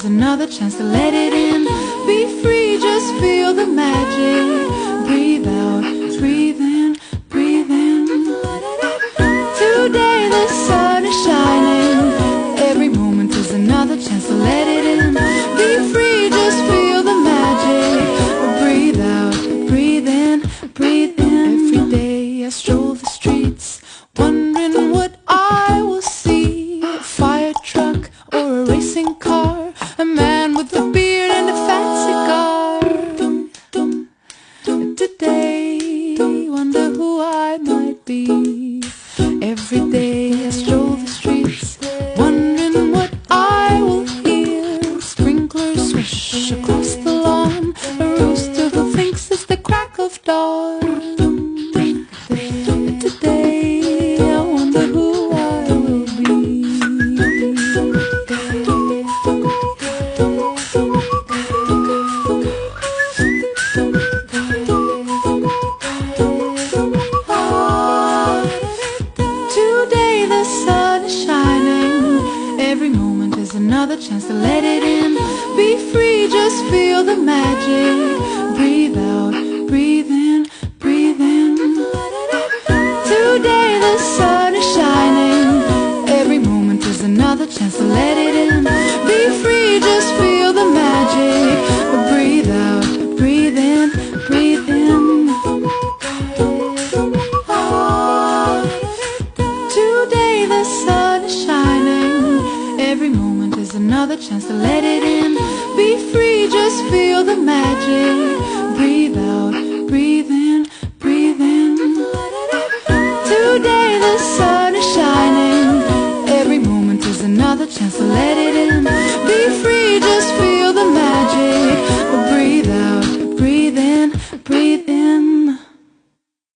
is another chance to let it in. Be free, just feel the magic. Breathe out, breathe in, breathe in. Today the sun is shining. Every moment is another chance to let it in. Be free, just feel the magic. Breathe out, breathe in, breathe in. Every day I stroll the streets, wondering what I will see. A fire truck or a racing car, a man with a beard and a fat cigar. Today, wonder who I might be. Every day I stroll the streets, wondering what I will hear. Sprinklers swish across the lawn, a rooster who thinks it's the crack of dawn. Today I wonder who I will be. Today the sun is shining. Every moment is another chance to let it in. Be free, just feel the magic. Breathe out, breathe in, breathe in. Today the sun is shining. Every moment is another chance to let it in. Be free, just feel the magic. Breathe out, breathe in, breathe in. Today the sun is shining. Every moment is another chance to let it in. Be free, just feel the magic. Breathe out, breathe in, breathe in. Today the sun is shining. Every moment is another chance to